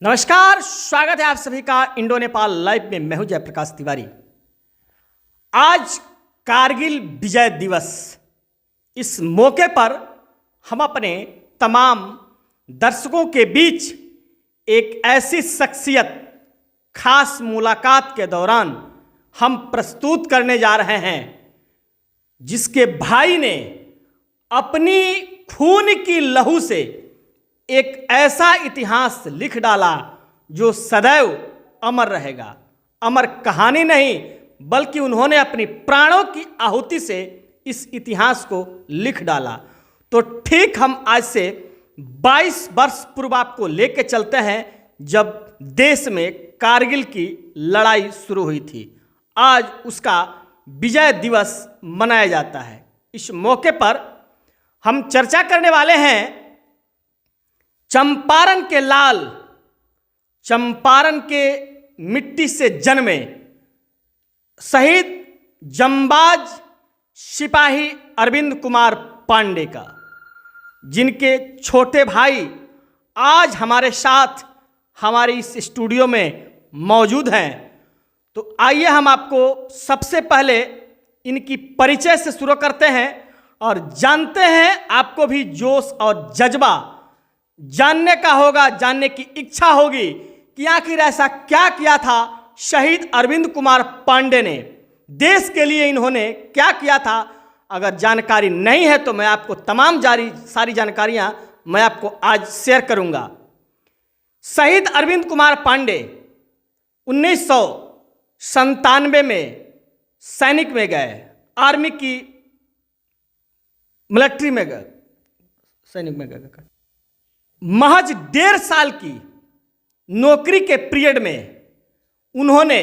नमस्कार, स्वागत है आप सभी का इंडो नेपाल लाइव में। मैं हूं जयप्रकाश तिवारी। आज कारगिल विजय दिवस, इस मौके पर हम अपने तमाम दर्शकों के बीच एक ऐसी शख्सियत खास मुलाकात के दौरान हम प्रस्तुत करने जा रहे हैं जिसके भाई ने अपनी खून की लहू से एक ऐसा इतिहास लिख डाला जो सदैव अमर रहेगा। अमर कहानी नहीं बल्कि उन्होंने अपनी प्राणों की आहुति से इस इतिहास को लिख डाला। तो ठीक हम आज से 22 वर्ष पूर्व आपको लेके चलते हैं जब देश में कारगिल की लड़ाई शुरू हुई थी। आज उसका विजय दिवस मनाया जाता है। इस मौके पर हम चर्चा करने वाले हैं चंपारण के लाल, चंपारण के मिट्टी से जन्मे शहीद जंबाज सिपाही अरविंद कुमार पांडे का, जिनके छोटे भाई आज हमारे साथ हमारे इस स्टूडियो में मौजूद हैं। तो आइए हम आपको सबसे पहले इनकी परिचय से शुरू करते हैं और जानते हैं, आपको भी जोश और जज्बा जानने का होगा, जानने की इच्छा होगी कि आखिर ऐसा क्या किया था शहीद अरविंद कुमार पांडे ने, देश के लिए इन्होंने क्या किया था। अगर जानकारी नहीं है तो मैं आपको तमाम सारी जानकारियां मैं आपको आज शेयर करूंगा। शहीद अरविंद कुमार पांडे 1997 में सैनिक में गए, आर्मी की मिलिट्री में गए, सैनिक में गए। महज 1.5 साल की नौकरी के पीरियड में उन्होंने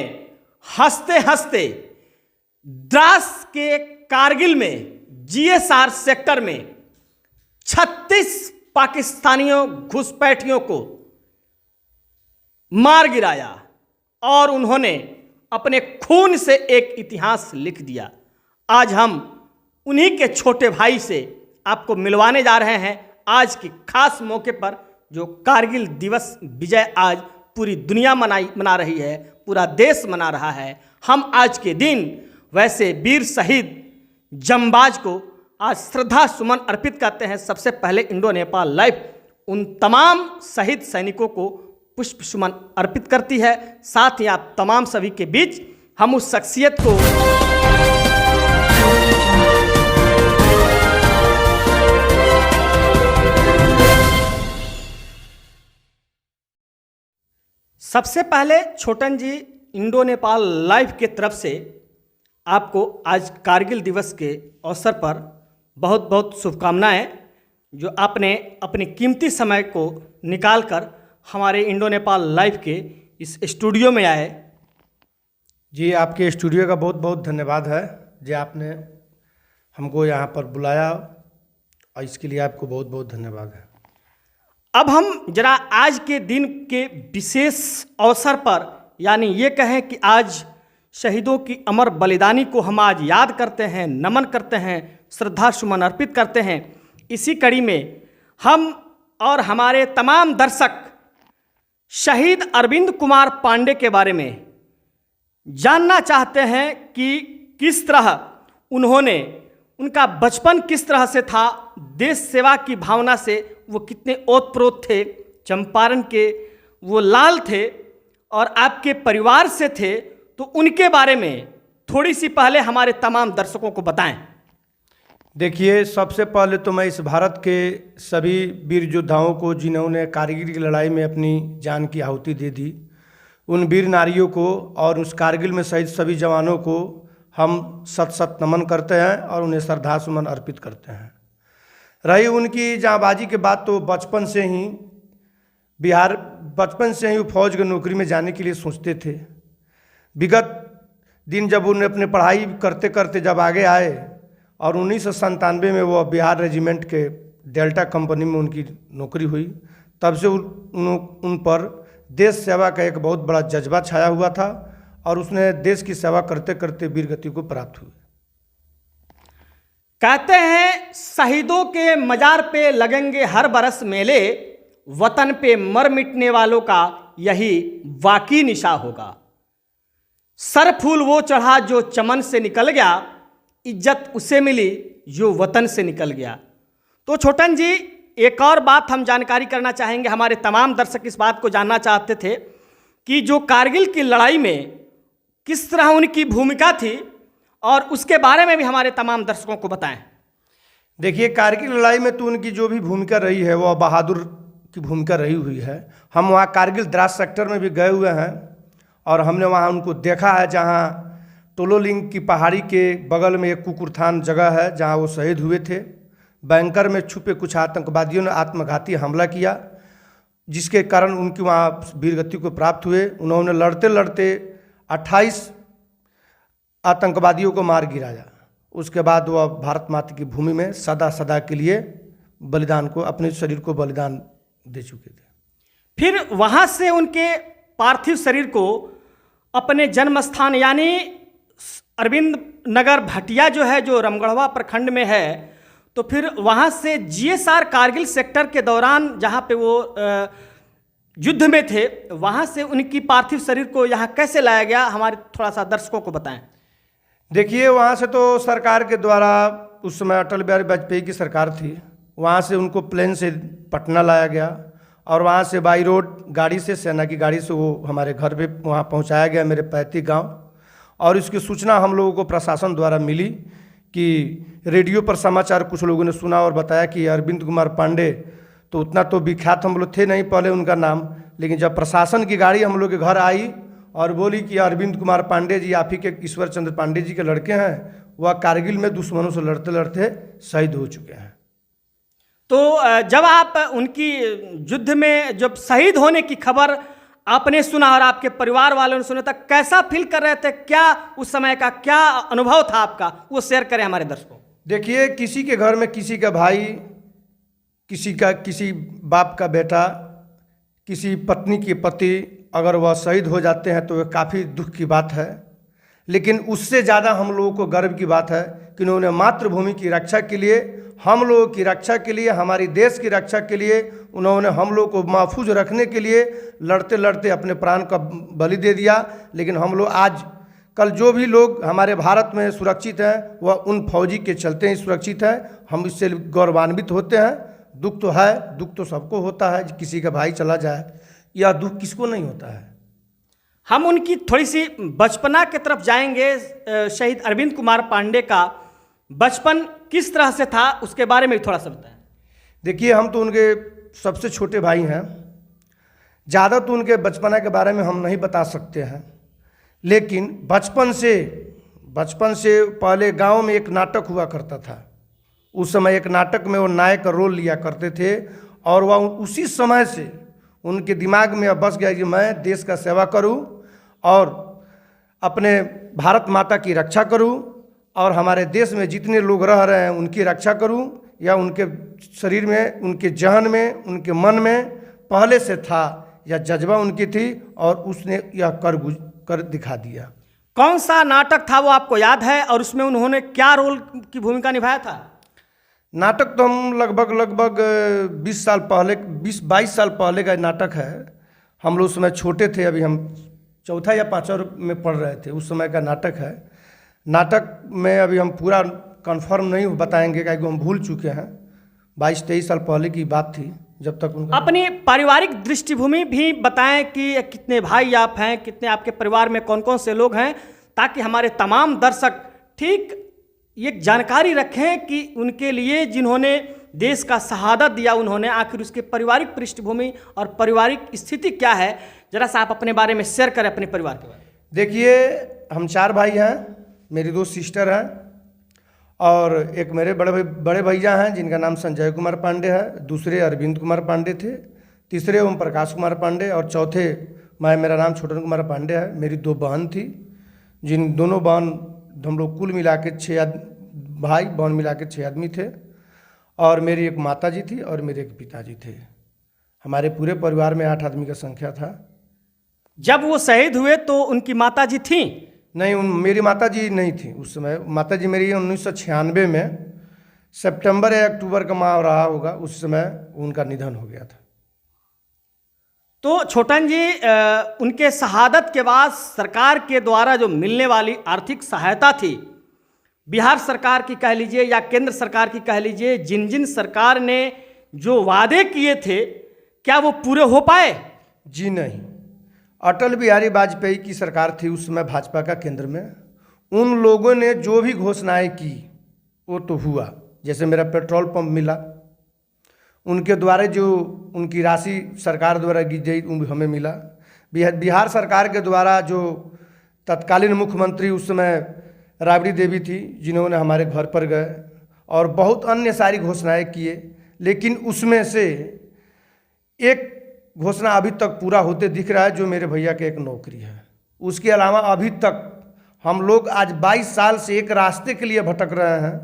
हंसते हंसते द्रास के कारगिल में जीएसआर सेक्टर में 36 पाकिस्तानियों घुसपैठियों को मार गिराया और उन्होंने अपने खून से एक इतिहास लिख दिया। आज हम उन्हीं के छोटे भाई से आपको मिलवाने जा रहे हैं आज की खास मौके पर, जो कारगिल दिवस विजय आज पूरी दुनिया मना रही है, पूरा देश मना रहा है। हम आज के दिन वैसे वीर शहीद जंबाज को आज श्रद्धा सुमन अर्पित करते हैं। सबसे पहले इंडो नेपाल लाइव उन तमाम शहीद सैनिकों को पुष्प सुमन अर्पित करती है। साथ ही आप तमाम सभी के बीच हम उस शख्सियत को सबसे पहले छोटन जी, इंडो नेपाल लाइव के तरफ से आपको आज कारगिल दिवस के अवसर पर बहुत बहुत शुभकामनाएं, जो आपने अपने कीमती समय को निकालकर हमारे इंडो नेपाल लाइव के इस स्टूडियो में आए। जी, आपके स्टूडियो का बहुत बहुत धन्यवाद है जी, आपने हमको यहाँ पर बुलाया और इसके लिए आपको बहुत बहुत धन्यवाद है। अब हम जरा आज के दिन के विशेष अवसर पर, यानी ये कहें कि आज शहीदों की अमर बलिदानी को हम आज याद करते हैं, नमन करते हैं, श्रद्धा सुमन अर्पित करते हैं। इसी कड़ी में हम और हमारे तमाम दर्शक शहीद अरविंद कुमार पांडे के बारे में जानना चाहते हैं कि किस तरह उन्होंने, उनका बचपन किस तरह से था, देश सेवा की भावना से वो कितने ओतप्रोत थे, चंपारण के वो लाल थे और आपके परिवार से थे। तो उनके बारे में थोड़ी सी पहले हमारे तमाम दर्शकों को बताएं। देखिए, सबसे पहले तो मैं इस भारत के सभी वीर योद्धाओं को, जिन्होंने कारगिल की लड़ाई में अपनी जान की आहुति दे दी, उन वीर नारियों को और उस कारगिल में शहीद सभी जवानों को हम सत सत नमन करते हैं और उन्हें श्रद्धा सुमन अर्पित करते हैं। रही उनकी जांबाजी के बाद, तो बचपन से ही वो फौज की नौकरी में जाने के लिए सोचते थे। विगत दिन जब उन्हें अपने पढ़ाई करते करते जब आगे आए और 1997 में वो बिहार रेजिमेंट के डेल्टा कंपनी में उनकी नौकरी हुई, तब से उन पर देश सेवा का एक बहुत बड़ा जज्बा छाया हुआ था और उसने देश की सेवा करते करते वीरगति को प्राप्त हुई। कहते हैं शहीदों के मजार पे लगेंगे हर बरस मेले, वतन पे मर मिटने वालों का यही वाकई निशा होगा। सर फूल वो चढ़ा जो चमन से निकल गया, इज्जत उसे मिली जो वतन से निकल गया। तो छोटन जी, एक और बात हम जानकारी करना चाहेंगे, हमारे तमाम दर्शक इस बात को जानना चाहते थे कि जो कारगिल की लड़ाई में किस तरह उनकी भूमिका थी, और उसके बारे में भी हमारे तमाम दर्शकों को बताएं। देखिए, कारगिल लड़ाई में तो उनकी जो भी भूमिका रही है वह बहादुर की भूमिका रही हुई है। हम वहाँ कारगिल द्रास सेक्टर में भी गए हुए हैं और हमने वहाँ उनको देखा है, जहाँ टोलोलिंग की पहाड़ी के बगल में एक कुकुरथान जगह है जहाँ वो शहीद हुए थे। बैंकर में छुपे कुछ आतंकवादियों ने आत्मघाती हमला किया, जिसके कारण उनकी वहाँ वीरगति को प्राप्त हुए। उन्होंने लड़ते लड़ते 28 आतंकवादियों को मार गिराया। उसके बाद वह भारत माता की भूमि में सदा सदा के लिए बलिदान को, अपने शरीर को बलिदान दे चुके थे। फिर वहाँ से उनके पार्थिव शरीर को अपने जन्म स्थान यानी अरविंद नगर भटिया जो है, जो रामगढ़वा प्रखंड में है, तो फिर वहाँ से जीएसआर कारगिल सेक्टर के दौरान जहाँ पे वो युद्ध में थे, वहाँ से उनकी पार्थिव शरीर को यहाँ कैसे लाया गया, हमारे थोड़ा सा दर्शकों को बताएं। देखिए, वहाँ से तो सरकार के द्वारा, उस समय अटल बिहारी वाजपेयी की सरकार थी, वहाँ से उनको प्लेन से पटना लाया गया और वहाँ से बाई रोड गाड़ी से, सेना की गाड़ी से वो हमारे घर पे वहाँ पहुँचाया गया, मेरे पैतृक गांव। और इसकी सूचना हम लोगों को प्रशासन द्वारा मिली कि रेडियो पर समाचार कुछ लोगों ने सुना और बताया कि अरविंद कुमार पांडे, तो उतना तो विख्यात हम लोग थे नहीं पहले उनका नाम, लेकिन जब प्रशासन की गाड़ी हम लोग के घर आई और बोली कि अरविंद कुमार पांडे जी आप ही के ईश्वर चंद्र पांडे जी के लड़के हैं, वह कारगिल में दुश्मनों से लड़ते लड़ते शहीद हो चुके हैं। तो जब आप उनकी युद्ध में जब शहीद होने की खबर आपने सुना और आपके परिवार वालों ने सुना, तक कैसा फील कर रहे थे, क्या उस समय का क्या अनुभव था आपका, वो शेयर करें हमारे दर्शकों। देखिए, किसी के घर में किसी का भाई, किसी बाप का बेटा, किसी पत्नी के पति अगर वह शहीद हो जाते हैं तो वह काफ़ी दुख की बात है। लेकिन उससे ज़्यादा हम लोगों को गर्व की बात है कि उन्होंने मातृभूमि की रक्षा के लिए, हम लोगों की रक्षा के लिए, हमारी देश की रक्षा के लिए, उन्होंने हम लोग को महफूज रखने के लिए लड़ते लड़ते अपने प्राण का बलि दे दिया। लेकिन हम लोग आज कल जो भी लोग हमारे भारत में सुरक्षित हैं वह उन फौजी के चलते ही सुरक्षित हैं। हम इससे गौरवान्वित होते हैं। दुख तो है, दुख तो सबको होता है, किसी का भाई चला जाए, यह दुख किसको नहीं होता है। हम उनकी थोड़ी सी बचपना की तरफ जाएंगे। शहीद अरविंद कुमार पांडे का बचपन किस तरह से था, उसके बारे में भी थोड़ा सा बताएं। देखिए, हम तो उनके सबसे छोटे भाई हैं, ज़्यादा तो उनके बचपना के बारे में हम नहीं बता सकते हैं। लेकिन बचपन से पहले गांव में एक नाटक हुआ करता था। उस समय एक नाटक में वो नायक का रोल लिया करते थे और वह उसी समय से उनके दिमाग में अब बस गया कि मैं देश का सेवा करूं और अपने भारत माता की रक्षा करूं और हमारे देश में जितने लोग रह रहे हैं उनकी रक्षा करूं। या उनके शरीर में, उनके जहन में, उनके मन में पहले से था, यह जज्बा उनकी थी और उसने यह कर दिखा दिया। कौन सा नाटक था वो आपको याद है, और उसमें उन्होंने क्या रोल की भूमिका निभाया था? नाटक तो हम लगभग 20 साल पहले, 22 साल पहले का नाटक है। हम लोग उस समय छोटे थे, अभी हम चौथा या पाँचवा में पढ़ रहे थे, उस समय का नाटक है। नाटक में अभी हम पूरा कंफर्म नहीं बताएंगे क्योंकि हम भूल चुके हैं। 22-23 साल पहले की बात थी, जब तक उनका। अपनी पारिवारिक दृष्टिभूमि भी बताएं कि कितने भाई आप हैं, कितने आपके परिवार में कौन कौन से लोग हैं, ताकि हमारे तमाम दर्शक ठीक ये जानकारी रखें कि उनके लिए जिन्होंने देश का शहादत दिया, उन्होंने आखिर उसके पारिवारिक पृष्ठभूमि और पारिवारिक स्थिति क्या है, जरा सा आप अपने बारे में शेयर करें, अपने परिवार के बारे में। देखिए, हम 4 भाई हैं, मेरी 2 सिस्टर हैं और एक मेरे बड़े भैया हैं जिनका नाम संजय कुमार पांडे है, दूसरे अरविंद कुमार पांडे थे, तीसरे ओम प्रकाश कुमार पांडे और चौथे मेरा नाम छोटन कुमार पांडे है। मेरी 2 बहन थी, जिन दोनों बहन हम लोग कुल मिला के 6 भाई बहन मिला के 6 आदमी थे और मेरी एक माता जी थी और मेरे एक पिताजी थे। हमारे पूरे परिवार में 8 आदमी का संख्या था। जब वो शहीद हुए तो उनकी माता जी थी? नहीं, मेरी माता जी नहीं थी उस समय। माता जी मेरी 1996 में सितंबर या अक्टूबर का माह रहा होगा, उस समय उनका निधन हो गया था। तो छोटन जी, उनके शहादत के बाद सरकार के द्वारा जो मिलने वाली आर्थिक सहायता थी, बिहार सरकार की कह लीजिए या केंद्र सरकार की कह लीजिए, जिन जिन सरकार ने जो वादे किए थे, क्या वो पूरे हो पाए? जी नहीं। अटल बिहारी वाजपेयी की सरकार थी उस समय भाजपा का केंद्र में। उन लोगों ने जो भी घोषणाएं की वो तो हुआ। जैसे मेरा पेट्रोल पंप मिला, उनके द्वारा जो उनकी राशि सरकार द्वारा दी गई वो हमें मिला। बिहार सरकार के द्वारा जो तत्कालीन मुख्यमंत्री उस समय राबड़ी देवी थी, जिन्होंने हमारे घर पर गए और बहुत अन्य सारी घोषणाएं किए, लेकिन उसमें से एक घोषणा अभी तक पूरा होते दिख रहा है, जो मेरे भैया के एक नौकरी है। उसके अलावा अभी तक हम लोग आज 22 साल से एक रास्ते के लिए भटक रहे हैं।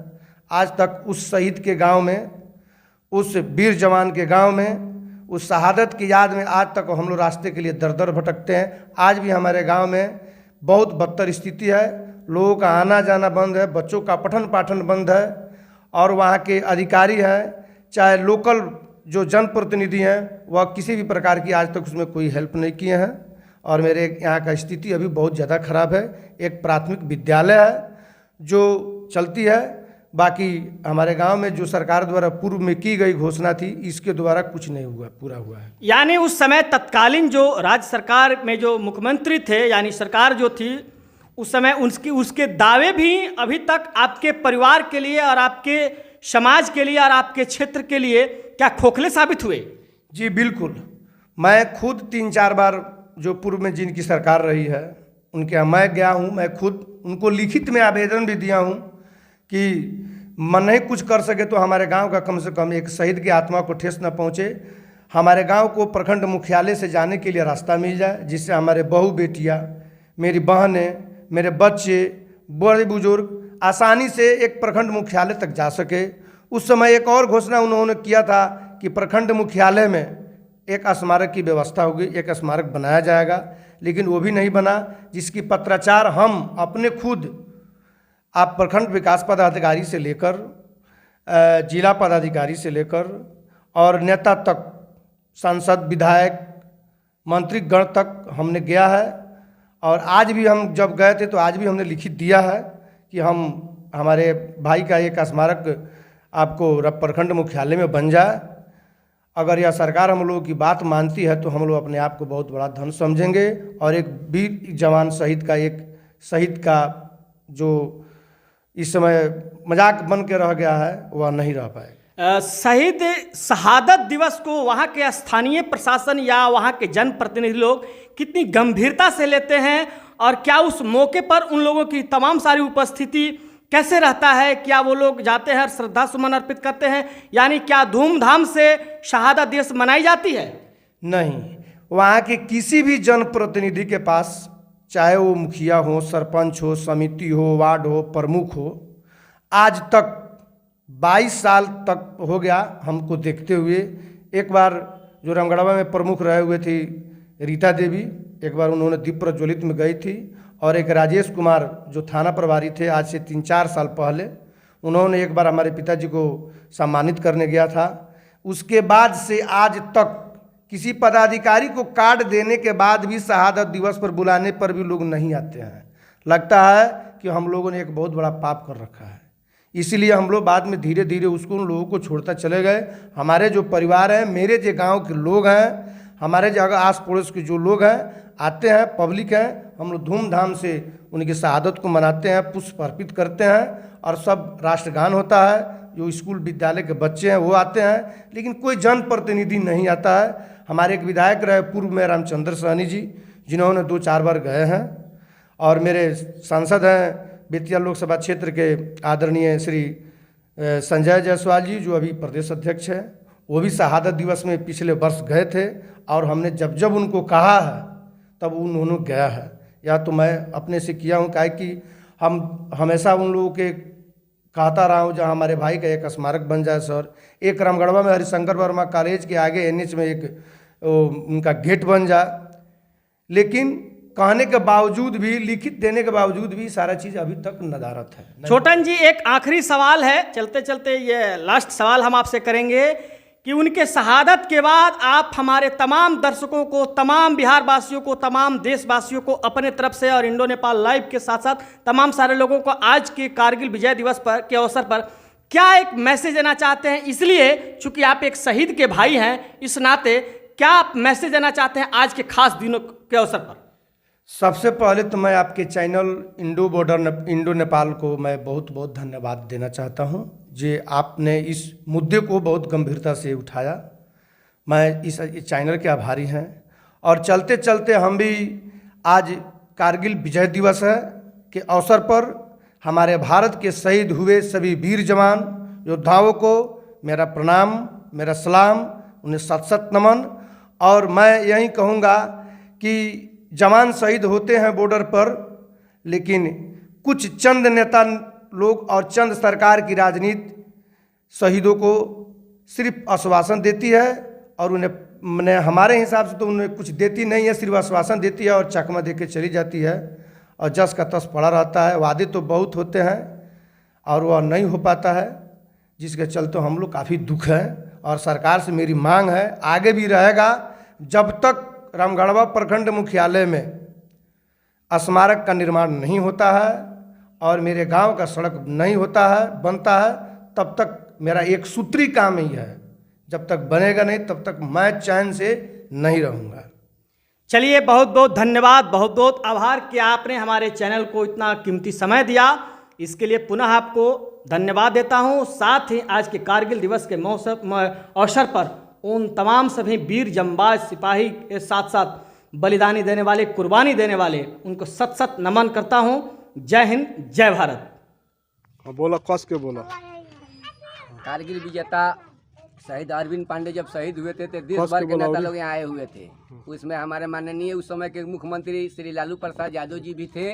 आज तक उस शहीद के गांव में, उस वीर जवान के गांव में, उस शहादत की याद में आज तक हम लोग रास्ते के लिए दर दर भटकते हैं। आज भी हमारे गांव में बहुत बदतर स्थिति है। लोगों का आना जाना बंद है, बच्चों का पठन पाठन बंद है, और वहाँ के अधिकारी हैं, चाहे लोकल जो जनप्रतिनिधि हैं, वह किसी भी प्रकार की आज तक उसमें कोई हेल्प नहीं किए हैं। और मेरे यहाँ का स्थिति अभी बहुत ज़्यादा खराब है। एक प्राथमिक विद्यालय है जो चलती है, बाकी हमारे गांव में जो सरकार द्वारा पूर्व में की गई घोषणा थी, इसके द्वारा कुछ नहीं हुआ, पूरा हुआ है। यानी उस समय तत्कालीन जो राज्य सरकार में जो मुख्यमंत्री थे, यानी सरकार जो थी उस समय, उसके दावे भी अभी तक आपके परिवार के लिए और आपके समाज के लिए और आपके क्षेत्र के लिए क्या खोखले साबित हुए? जी बिल्कुल। मैं खुद 3-4 बार जो पूर्व में जिनकी सरकार रही है उनके यहाँ मैं गया हूँ। मैं खुद उनको लिखित में आवेदन भी दिया हूँ कि मन नहीं कुछ कर सके तो हमारे गांव का कम से कम एक शहीद की आत्मा को ठेस न पहुँचे। हमारे गांव को प्रखंड मुख्यालय से जाने के लिए रास्ता मिल जाए, जिससे हमारे बहू बेटियाँ, मेरी बहनें, मेरे बच्चे, बड़े बुजुर्ग आसानी से एक प्रखंड मुख्यालय तक जा सके। उस समय एक और घोषणा उन्होंने किया था कि प्रखंड मुख्यालय में एक स्मारक की व्यवस्था होगी, एक स्मारक बनाया जाएगा, लेकिन वो भी नहीं बना, जिसकी पत्राचार हम अपने खुद आप प्रखंड विकास पदाधिकारी से लेकर जिला पदाधिकारी से लेकर और नेता तक, सांसद, विधायक, मंत्रीगण तक हमने गया है। और आज भी हम जब गए थे तो आज भी हमने लिखित दिया है कि हम हमारे भाई का एक स्मारक आपको प्रखंड मुख्यालय में बन जाए। अगर यह सरकार हम लोगों की बात मानती है तो हम लोग अपने आप को बहुत बड़ा धन समझेंगे, और एक वीर जवान शहीद का जो इस समय मजाक बन के रह गया है वह नहीं रह पाएगा। शहीद शहादत दिवस को वहाँ के स्थानीय प्रशासन या वहाँ के जनप्रतिनिधि लोग कितनी गंभीरता से लेते हैं, और क्या उस मौके पर उन लोगों की तमाम सारी उपस्थिति कैसे रहता है? क्या वो लोग जाते हैं और श्रद्धा सुमन अर्पित करते हैं? यानी क्या धूमधाम से शहादत दिवस मनाई जाती है? नहीं, वहाँ के किसी भी जनप्रतिनिधि के पास, चाहे वो मुखिया हो, सरपंच हो, समिति हो, वार्ड हो, प्रमुख हो, आज तक 22 साल तक हो गया हमको देखते हुए। एक बार जो रामगढ़वा में प्रमुख रहे हुए थी रीता देवी, एक बार उन्होंने दीप प्रज्वलित में गई थी, और एक राजेश कुमार जो थाना प्रभारी थे आज से 3-4 साल पहले, उन्होंने एक बार हमारे पिताजी को सम्मानित करने गया था। उसके बाद से आज तक किसी पदाधिकारी को कार्ड देने के बाद भी शहादत दिवस पर बुलाने पर भी लोग नहीं आते हैं। लगता है कि हम लोगों ने एक बहुत बड़ा पाप कर रखा है, इसीलिए हम लोग बाद में धीरे धीरे उसको उन लोगों को छोड़ता चले गए। हमारे जो परिवार हैं, मेरे जो गांव के लोग हैं, हमारे जगह आस पड़ोस के जो लोग हैं आते हैं, पब्लिक हैं, हम लोग धूमधाम से उनकी शहादत को मनाते हैं, पुष्प अर्पित करते हैं, और सब राष्ट्रगान होता है। जो स्कूल विद्यालय के बच्चे हैं वो आते हैं, लेकिन कोई जनप्रतिनिधि नहीं आता है। हमारे एक विधायक रहे पूर्व में रामचंद्र सहनी जी, जिन्होंने 2-4 बार गए हैं, और मेरे सांसद हैं बेतिया लोकसभा क्षेत्र के आदरणीय श्री संजय जायसवाल जी, जो अभी प्रदेश अध्यक्ष हैं, वो भी शहादत दिवस में पिछले वर्ष गए थे, और हमने जब जब उनको कहा है तब उन्होंने गया है। या तो मैं अपने से किया हूँ, काहे कि हम हमेशा उन लोगों के कहता रहा हूँ जहाँ हमारे भाई का एक स्मारक बन जाए सर। एक रामगढ़वा में हरिशंकर वर्मा कॉलेज के आगे NH में एक उनका गेट बन जाए, लेकिन कहने के बावजूद भी, लिखित देने के बावजूद भी सारा चीज़ अभी तक नदारत है। छोटन जी, एक आखिरी सवाल है, चलते चलते ये लास्ट सवाल हम आपसे करेंगे कि उनके शहादत के बाद आप हमारे तमाम दर्शकों को, तमाम बिहार वासियों को, तमाम देशवासियों को अपने तरफ से और इंडो नेपाल लाइव के साथ साथ तमाम सारे लोगों को आज के कारगिल विजय दिवस पर के अवसर पर क्या एक मैसेज देना चाहते हैं? इसलिए चूंकि आप एक शहीद के भाई हैं, इस नाते क्या आप मैसेज देना चाहते हैं आज के खास दिनों के अवसर पर? सबसे पहले तो मैं आपके चैनल इंडो नेपाल को मैं बहुत बहुत धन्यवाद देना चाहता हूं, जे आपने इस मुद्दे को बहुत गंभीरता से उठाया। मैं इस चैनल के आभारी हैं। और चलते चलते हम भी आज कारगिल विजय दिवस है के अवसर पर हमारे भारत के शहीद हुए सभी वीर जवान योद्धाओं को मेरा प्रणाम, मेरा सलाम, उन्हें सत सत नमन। और मैं यही कहूँगा कि जवान शहीद होते हैं बॉर्डर पर, लेकिन कुछ चंद नेता लोग और चंद सरकार की राजनीति शहीदों को सिर्फ आश्वासन देती है और उन्हें हमारे हिसाब से तो उन्हें कुछ देती नहीं है, सिर्फ आश्वासन देती है और चकमा दे के चली जाती है और जस का तस पड़ा रहता है। वादे तो बहुत होते हैं और वह नहीं हो पाता है, जिसके चलते हम लोग काफ़ी दुख है। और सरकार से मेरी मांग है, आगे भी रहेगा, जब तक रामगढ़वा प्रखंड मुख्यालय में स्मारक का निर्माण नहीं होता है और मेरे गांव का सड़क नहीं होता है, बनता है, तब तक मेरा एक सूत्री काम ही है। जब तक बनेगा नहीं तब तक मैं चैन से नहीं रहूँगा। चलिए, बहुत बहुत धन्यवाद, बहुत बहुत आभार कि आपने हमारे चैनल को इतना कीमती समय दिया। इसके लिए पुनः आपको धन्यवाद देता हूं। साथ ही आज के कारगिल दिवस के अवसर पर उन तमाम सभी वीर जंबाज सिपाही के साथ साथ बलिदानी देने वाले, कुर्बानी देने वाले, उनको सत सत नमन करता हूं। जय हिंद, जय भारत। बोला कस के बोला। कारगिल विजेता शहीद अरविंद पांडे जब शहीद हुए थे तो देश भर के नेता लोग यहाँ आए हुए थे। उसमें हमारे माननीय उस समय के मुख्यमंत्री श्री लालू प्रसाद यादव जी भी थे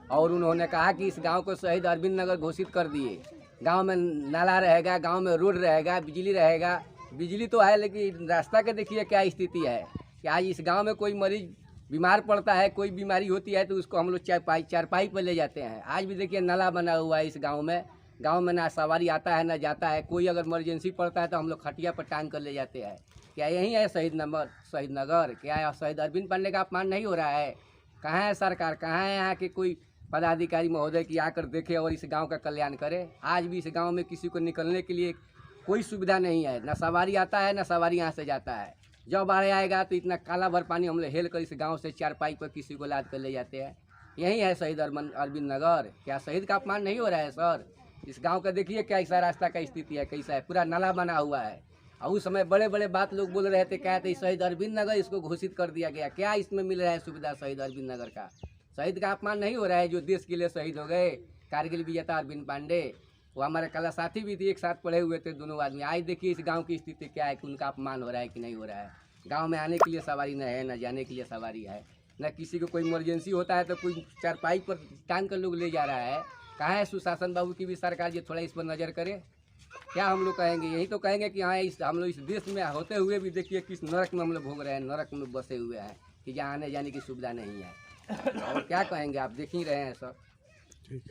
और उन्होंने कहा कि इस गांव को शहीद अरविंद नगर घोषित कर दिए। गांव में नाला रहेगा, गांव में रोड रहेगा, बिजली रहेगा। बिजली तो है लेकिन रास्ता के देखिए क्या स्थिति है कि आज इस गांव में कोई मरीज बीमार पड़ता है, कोई बीमारी होती है तो उसको हम लोग चारपाई पर ले जाते हैं। आज भी देखिए नाला बना हुआ है इस गांव में ना सवारी आता है ना जाता है। कोई अगर इमरजेंसी पड़ता है तो हम लोग खटिया पर टांग कर ले जाते हैं। क्या यही है शहीद नगर? क्या शहीद अरविंद पांडे का अपमान नहीं हो रहा है? कहाँ है सरकार, कहाँ है यहाँ के कोई पदाधिकारी महोदय की आकर देखे और इस गांव का कल्याण करे? आज भी इस गांव में किसी को निकलने के लिए कोई सुविधा नहीं है, ना सवारी आता है ना सवारी यहाँ से जाता है। जब बाढ़ आएगा तो इतना काला भर पानी हम लोग हेल कर इस गांव से चारपाई पर किसी को लाद कर ले जाते हैं। यही है शहीद अरविंद नगर। क्या शहीद का अपमान नहीं हो रहा है सर? इस गांव का देखिए कैसा रास्ता का स्थिति है, कैसा है, पूरा नाला बना हुआ है। और उस समय बड़े बड़े बात लोग बोल रहे थे, कहते शहीद अरविंद नगर इसको घोषित कर दिया गया। क्या इसमें मिल रहा है सुविधा शहीद अरविंद नगर का? शहीद का अपमान नहीं हो रहा है जो देश के लिए शहीद हो गए? कारगिल विजेता अरविंद पांडे, वो हमारे कला साथी भी थे, एक साथ पढ़े हुए थे दोनों आदमी। आज देखिए इस गांव की स्थिति क्या है कि उनका अपमान हो रहा है कि नहीं हो रहा है। गांव में आने के लिए सवारी न है, न जाने के लिए सवारी है, न किसी को कोई इमरजेंसी होता है तो कोई चारपाई पर टांग कर लोग ले जा रहा है। कहाँ है सुशासन बाबू की भी सरकार जो थोड़ा इस पर नज़र करे? क्या हम लोग कहेंगे? यही तो कहेंगे कि हाँ हम लोग इस देश में होते हुए भी देखिए किस नरक में हम लोग भोग रहे हैं, नरक में बसे हुए हैं कि जहाँ आने जाने की सुविधा नहीं है। और क्या कहेंगे, आप देख ही रहे हैं सब।